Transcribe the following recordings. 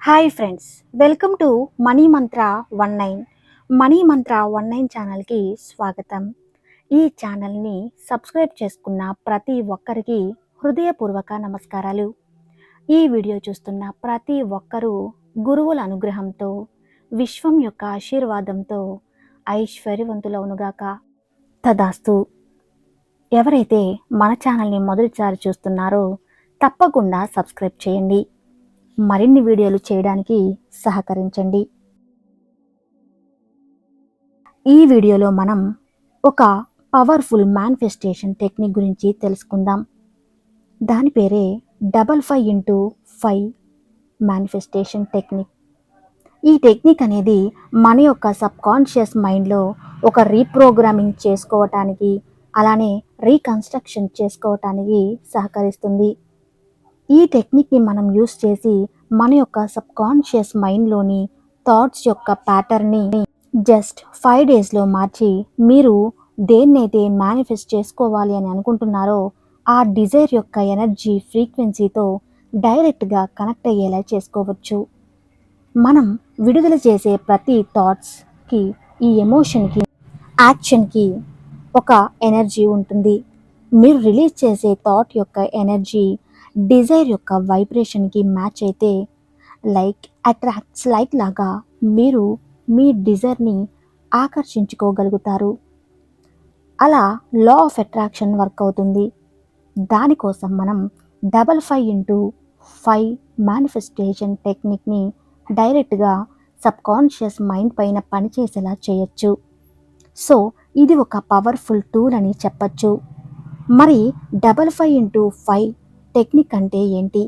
Hi friends, welcome to money Mantra 19. Money మంత్ర 19 ఛానల్కి స్వాగతం. ఈ ఛానల్ని సబ్స్క్రైబ్ చేసుకున్న ప్రతి ఒక్కరికి హృదయపూర్వక నమస్కారాలు. ఈ వీడియో చూస్తున్న ప్రతి ఒక్కరూ గురువుల అనుగ్రహంతో, విశ్వం యొక్క ఆశీర్వాదంతో ఐశ్వర్యవంతులవునుగాక. తదాస్తు. ఎవరైతే మన ఛానల్ని మొదటిసారి చూస్తున్నారో తప్పకుండా సబ్స్క్రైబ్ చేయండి. మరిన్ని వీడియోలు చేయడానికి సహకరించండి. ఈ వీడియోలో మనం ఒక పవర్ఫుల్ మేనిఫెస్టేషన్ టెక్నిక్ గురించి తెలుసుకుందాం. దాని పేరే 5x5 మేనిఫెస్టేషన్ టెక్నిక్. ఈ టెక్నిక్ అనేది మన యొక్క సబ్కాన్షియస్ మైండ్లో ఒక రీప్రోగ్రామింగ్ చేసుకోవటానికి, అలానే రీకన్స్ట్రక్షన్ చేసుకోవటానికి సహకరిస్తుంది. ఈ టెక్నిక్ని మనం యూస్ చేసి మన యొక్క సబ్కాన్షియస్ మైండ్లోని థాట్స్ యొక్క ప్యాటర్న్ని జస్ట్ 5 డేస్లో మార్చి మీరు దేన్నైతే మేనిఫెస్ట్ చేసుకోవాలి అని అనుకుంటున్నారో ఆ డిజైర్ యొక్క ఎనర్జీ ఫ్రీక్వెన్సీతో డైరెక్ట్గా కనెక్ట్ అయ్యేలా చేసుకోవచ్చు. మనం విడుదల చేసే ప్రతి థాట్స్కి, ఈ ఎమోషన్కి, యాక్షన్కి ఒక ఎనర్జీ ఉంటుంది. మీరు రిలీజ్ చేసే థాట్ యొక్క ఎనర్జీ డిజైర్ యొక్క వైబ్రేషన్కి మ్యాచ్ అయితే అట్రాక్ట్స్ లైక్ లాగా మీరు మీ డిజైర్ని ఆకర్షించుకోగలుగుతారు. అలా లా ఆఫ్ అట్రాక్షన్ వర్క్ అవుతుంది. దానికోసం మనం 5x5 మేనిఫెస్టేషన్ టెక్నిక్ని డైరెక్ట్గా సబ్కాన్షియస్ మైండ్ పైన పనిచేసేలా చేయొచ్చు. సో ఇది ఒక పవర్ఫుల్ టూల్ అని చెప్పచ్చు. మరి 5x5 టెక్నిక్ అంటే ఏంటి?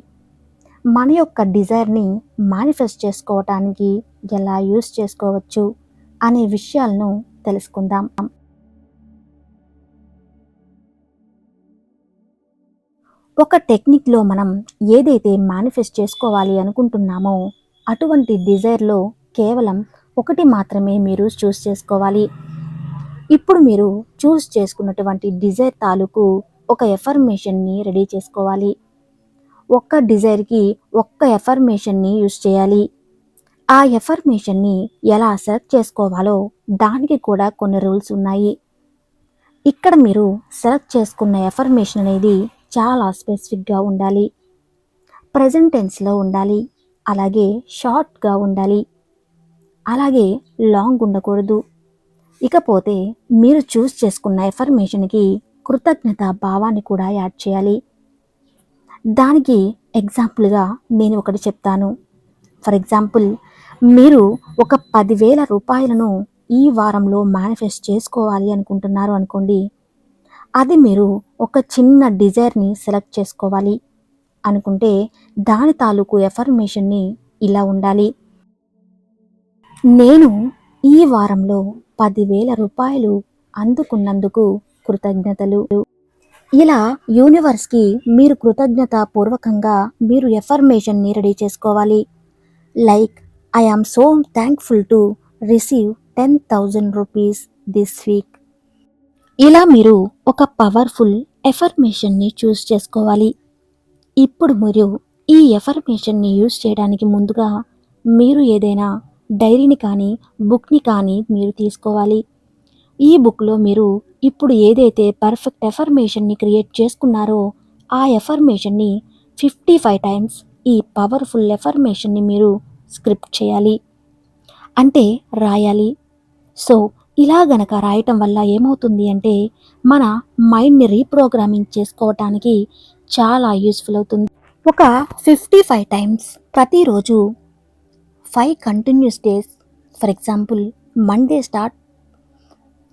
మన యొక్క డిజైర్ని మేనిఫెస్ట్ చేసుకోవటానికి ఎలా యూస్ చేసుకోవచ్చు అనే విషయాలను తెలుసుకుందాం. ఒక టెక్నిక్లో మనం ఏదైతే మేనిఫెస్ట్ చేసుకోవాలి అనుకుంటున్నామో అటువంటి డిజైర్లో కేవలం ఒకటి మాత్రమే మీరు చూస్ చేసుకోవాలి. ఇప్పుడు మీరు చూస్ చేసుకున్నటువంటి డిజైర్ తాలూకు ఒక ఎఫర్మేషన్ని రెడీ చేసుకోవాలి. ఒక్క డిజైర్కి ఒక్క ఎఫర్మేషన్ని యూస్ చేయాలి. ఆ ఎఫర్మేషన్ని ఎలా సెలెక్ట్ చేసుకోవాలో దానికి కూడా కొన్ని రూల్స్ ఉన్నాయి. ఇక్కడ మీరు సెలెక్ట్ చేసుకున్న ఎఫర్మేషన్ అనేది చాలా స్పెసిఫిక్గా ఉండాలి, ప్రెజెంట్ టెన్స్లో ఉండాలి, అలాగే షార్ట్గా ఉండాలి, అలాగే లాంగ్ ఉండకూడదు. ఇకపోతే మీరు చూస్ చేసుకున్న ఎఫర్మేషన్కి కృతజ్ఞత భావాన్ని కూడా యాడ్ చేయాలి. దానికి ఎగ్జాంపుల్గా నేను ఒకటి చెప్తాను. ఫర్ ఎగ్జాంపుల్, మీరు ఒక 10,000 రూపాయలను ఈ వారంలో మేనిఫెస్ట్ చేసుకోవాలి అనుకుంటున్నారు అనుకోండి. అది మీరు ఒక చిన్న డిజైర్ని సెలెక్ట్ చేసుకోవాలి అనుకుంటే దాని తాలూకు ఎఫర్మేషన్ని ఇలా ఉండాలి: నేను ఈ వారంలో 10,000 రూపాయలు అందుకున్నందుకు కృతజ్ఞతలు. ఇలా యూనివర్స్కి మీరు కృతజ్ఞత పూర్వకంగా మీరు ఎఫర్మేషన్ని రెడీ చేసుకోవాలి. I am so thankful to receive 10,000 rupees this week. ఇలా మీరు ఒక పవర్ఫుల్ ఎఫర్మేషన్ని చూస్ చేసుకోవాలి. ఇప్పుడు మీరు ఈ ఎఫర్మేషన్ని యూస్ చేయడానికి ముందుగా మీరు ఏదైనా డైరీని కానీ బుక్ని కానీ మీరు తీసుకోవాలి. ఈ బుక్లో మీరు ఇప్పుడు ఏదైతే పర్ఫెక్ట్ ఎఫర్మేషన్ని క్రియేట్ చేసుకున్నారో ఆ ఎఫర్మేషన్ని 55 టైమ్స్ ఈ పవర్ఫుల్ ఎఫర్మేషన్ని మీరు స్క్రిప్ట్ చేయాలి, అంటే రాయాలి. సో ఇలా గనక రాయటం వల్ల ఏమవుతుంది అంటే మన మైండ్ని రీప్రోగ్రామింగ్ చేసుకోవటానికి చాలా యూస్ఫుల్ అవుతుంది. ఒక 55 టైమ్స్ ప్రతిరోజు 5 continuous days, for example Monday start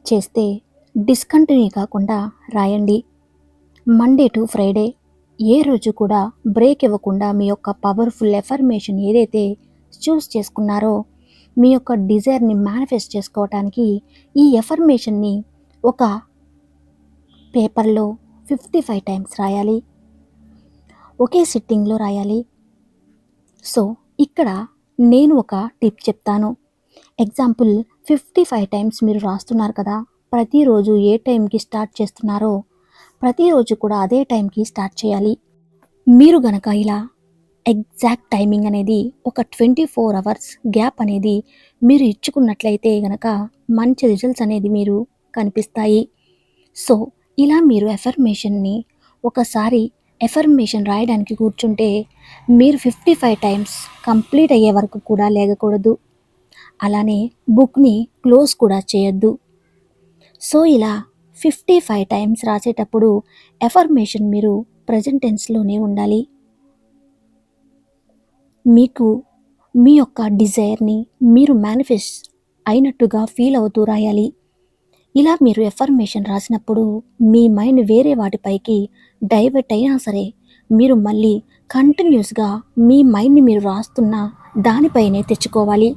చేస్తే డిస్కంటిన్యూ కాకుండా రాయండి. మండే టు ఫ్రైడే ఏ రోజు కూడా బ్రేక్ ఇవ్వకుండా మీ యొక్క పవర్ఫుల్ ఎఫర్మేషన్ ఏదైతే చూస్ చేసుకున్నారో మీ యొక్క డిజైర్ని మేనిఫెస్ట్ చేసుకోవటానికి ఈ ఎఫర్మేషన్ని ఒక పేపర్లో 55 టైమ్స్ రాయాలి. ఒకే సిట్టింగ్లో రాయాలి. సో ఇక్కడ నేను ఒక టిప్ చెప్తాను. ఎగ్జాంపుల్ 55 టైమ్స్ మీరు రాస్తున్నారు కదా, ప్రతిరోజు ఏ టైంకి స్టార్ట్ చేస్తున్నారో ప్రతిరోజు కూడా అదే టైంకి స్టార్ట్ చేయాలి. మీరు గనక ఇలా ఎగ్జాక్ట్ టైమింగ్ అనేది ఒక 24 అవర్స్ గ్యాప్ అనేది మీరు ఇచ్చుకున్నట్లయితే గనక మంచి రిజల్ట్స్ అనేది మీరు కనిపిస్తాయి. సో, ఇలా మీరు ఎఫర్మేషన్‌ని ఒకసారి ఎఫర్మేషన్ రాయడానికి కూర్చుంటే మీరు 55 టైమ్స్ కంప్లీట్ అయ్యే వరకు కూడా లేగకూడదు. అలానే బుక్‌ని క్లోజ్ కూడా చేయొద్దు. సో, ఇలా 55 టైమ్స్ రాసేటప్పుడు ఎఫర్మేషన్ మీరు ప్రెజెంట్ టెన్స్‌లోనే ఉండాలి. మీకు మీ యొక్క డిజైర్‌ని మీరు మేనిఫెస్ట్ అయినట్టుగా ఫీల్ అవుతూ రాయాలి. ఇలా మీరు ఎఫర్మేషన్ రాసినప్పుడు మీ మైండ్ వేరే వాటిపైకి డైవర్ట్ అయినా సరే మీరు మళ్ళీ కంటిన్యూస్గా మీ మైండ్ని మీరు రాస్తున్న దానిపైనే తెచ్చుకోవాలి.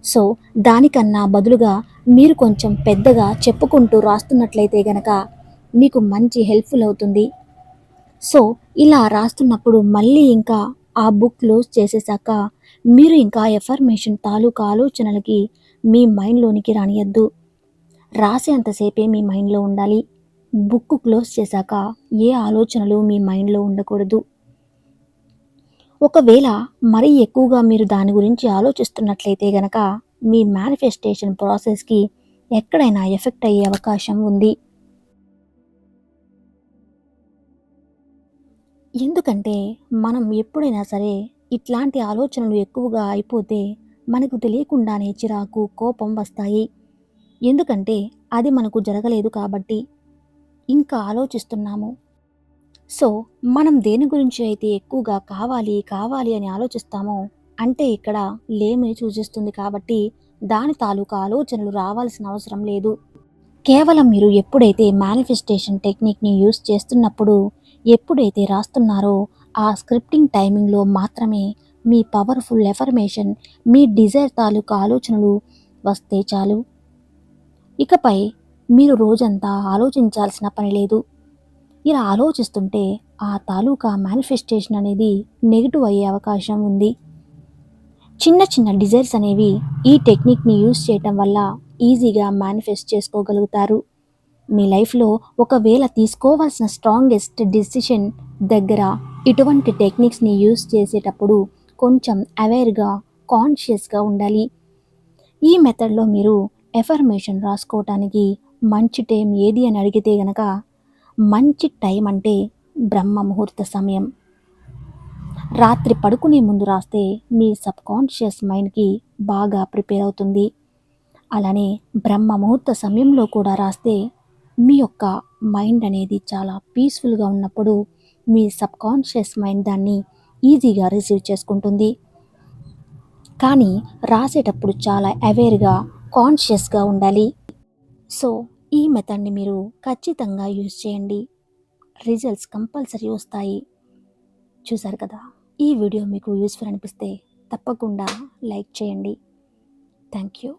సో, దానికన్నా బదులుగా మీరు కొంచెం పెద్దగా చెప్పుకుంటూ రాస్తున్నట్లయితే గనక మీకు మంచి హెల్ప్ఫుల్ అవుతుంది. సో, ఇలా రాస్తున్నప్పుడు మళ్ళీ ఇంకా ఆ బుక్ క్లోజ్ చేసేసాక మీరు ఇంకా ఎఫర్మేషన్ తాలూకా ఆలోచనలకి మీ మైండ్‌లోనికి రానియద్దు. రాసేంతసేపే మీ మైండ్‌లో ఉండాలి. బుక్ క్లోజ్ చేశాక ఏ ఆలోచనలు మీ మైండ్‌లో ఉండకూడదు. ఒకవేళ మరీ ఎక్కువగా మీరు దాని గురించి ఆలోచిస్తున్నట్లయితే గనక మీ మేనిఫెస్టేషన్ ప్రాసెస్‌కి ఎక్కడైనా ఎఫెక్ట్ అయ్యే అవకాశం ఉంది. ఎందుకంటే మనం ఎప్పుడైనా సరే ఇట్లాంటి ఆలోచనలు ఎక్కువగా అయిపోతే మనకు తెలియకుండానే చిరాకు, కోపం వస్తాయి. ఎందుకంటే అది మనకు జరగలేదు కాబట్టి ఇంకా ఆలోచిస్తున్నాము. సో, మనం దేని గురించి అయితే ఎక్కువగా కావాలి, కావాలి అని ఆలోచిస్తామో అంటే ఇక్కడ లేమిని సూచిస్తుంది కాబట్టి దాని తాలూకా ఆలోచనలు రావాల్సిన అవసరం లేదు. కేవలం మీరు ఎప్పుడైతే మేనిఫెస్టేషన్ టెక్నిక్‌ని యూజ్ చేస్తున్నప్పుడు, ఎప్పుడైతే రాస్తున్నారో ఆ స్క్రిప్టింగ్ టైమింగ్‌లో మాత్రమే మీ పవర్‌ఫుల్ ఎఫర్మేషన్, మీ డిజైర్ తాలూకా ఆలోచనలు వస్తే చాలు. ఇకపై మీరు రోజంతా ఆలోచించాల్సిన పని లేదు. ఇలా ఆలోచిస్తుంటే ఆ తాలూకా మేనిఫెస్టేషన్ అనేది నెగెటివ్ అయ్యే అవకాశం ఉంది. చిన్న చిన్న డిజైర్స్ అనేవి ఈ టెక్నిక్‌ని యూజ్ చేయటం వల్ల ఈజీగా మేనిఫెస్ట్ చేసుకోగలుగుతారు. మీ లైఫ్‌లో ఒకవేళ తీసుకోవాల్సిన స్ట్రాంగెస్ట్ డెసిషన్ దగ్గర ఇటువంటి టెక్నిక్స్‌ని యూజ్ చేసేటప్పుడు కొంచెం అవేర్‌గా, కాన్షియస్‌గా ఉండాలి. ఈ మెథడ్‌లో మీరు ఎఫర్మేషన్ రాసుకోవటానికి మంచి టైం ఏది అని అడిగితే గనక మంచి టైం అంటే బ్రహ్మ ముహూర్త సమయం. రాత్రి పడుకునే ముందు రాస్తే మీ సబ్‌కాన్షియస్ మైండ్‌కి బాగా ప్రిపేర్ అవుతుంది. అలానే బ్రహ్మ ముహూర్త సమయంలో కూడా రాస్తే మీ యొక్క మైండ్ అనేది చాలా పీస్‌ఫుల్‌గా ఉన్నప్పుడు మీ సబ్‌కాన్షియస్ మైండ్ దాన్ని ఈజీగా రిసీవ్ చేసుకుంటుంది. కానీ రాసేటప్పుడు చాలా అవేర్‌గా, కాన్షియస్‌గా ఉండాలి. సో, ఈ మెథడ్‌ని మీరు ఖచ్చితంగా యూజ్ చేయండి. రిజల్ట్స్ కంపల్సరీ వస్తాయి. చూసారు కదా! ఈ వీడియో మీకు యూజ్‌ఫుల్ అనిపిస్తే తప్పకుండా లైక్ చేయండి. Thank you.